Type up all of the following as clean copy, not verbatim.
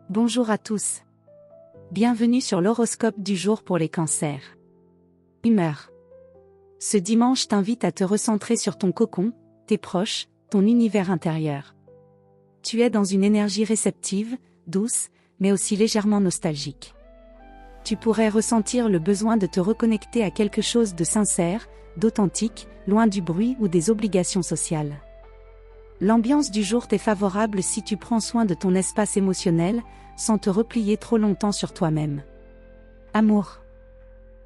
Bonjour à tous. Bienvenue sur l'horoscope du jour pour les cancers. Humeur. Ce dimanche t'invite à te recentrer sur ton cocon, tes proches, ton univers intérieur. Tu es dans une énergie réceptive, douce, mais aussi légèrement nostalgique. Tu pourrais ressentir le besoin de te reconnecter à quelque chose de sincère, d'authentique, loin du bruit ou des obligations sociales. L'ambiance du jour t'est favorable si tu prends soin de ton espace émotionnel, sans te replier trop longtemps sur toi-même. Amour.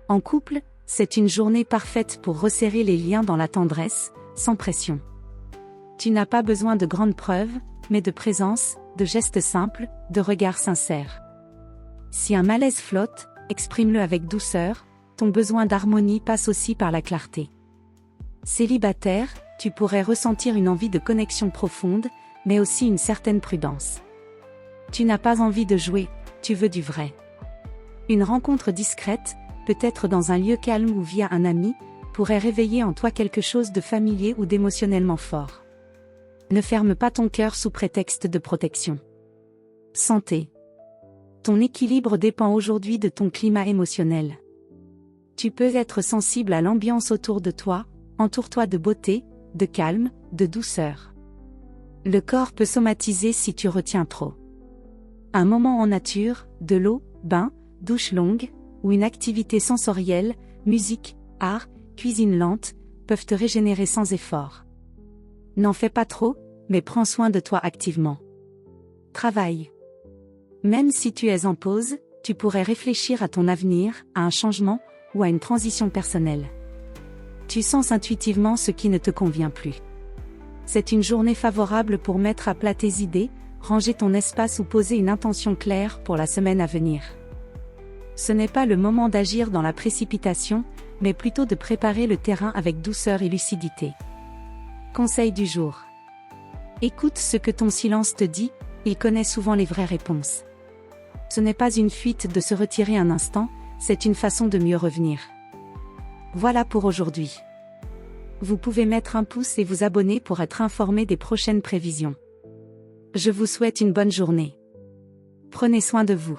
En couple, c'est une journée parfaite pour resserrer les liens dans la tendresse, sans pression. Tu n'as pas besoin de grandes preuves, mais de présence, de gestes simples, de regards sincères. Si un malaise flotte, exprime-le avec douceur, ton besoin d'harmonie passe aussi par la clarté. Célibataire, tu pourrais ressentir une envie de connexion profonde, mais aussi une certaine prudence. Tu n'as pas envie de jouer, tu veux du vrai. Une rencontre discrète, peut-être dans un lieu calme ou via un ami, pourrait réveiller en toi quelque chose de familier ou d'émotionnellement fort. Ne ferme pas ton cœur sous prétexte de protection. Santé. Ton équilibre dépend aujourd'hui de ton climat émotionnel. Tu peux être sensible à l'ambiance autour de toi, entoure-toi de beauté, de calme, de douceur. Le corps peut somatiser si tu retiens trop. Un moment en nature, de l'eau, bain, douche longue, ou une activité sensorielle, musique, art, cuisine lente, peuvent te régénérer sans effort. N'en fais pas trop, mais prends soin de toi activement. Travail. Même si tu es en pause, tu pourrais réfléchir à ton avenir, à un changement, ou à une transition personnelle. Tu sens intuitivement ce qui ne te convient plus. C'est une journée favorable pour mettre à plat tes idées, ranger ton espace ou poser une intention claire pour la semaine à venir. Ce n'est pas le moment d'agir dans la précipitation, mais plutôt de préparer le terrain avec douceur et lucidité. Conseil du jour. Écoute ce que ton silence te dit, il connaît souvent les vraies réponses. Ce n'est pas une fuite de se retirer un instant, c'est une façon de mieux revenir. Voilà pour aujourd'hui. Vous pouvez mettre un pouce et vous abonner pour être informé des prochaines prévisions. Je vous souhaite une bonne journée. Prenez soin de vous.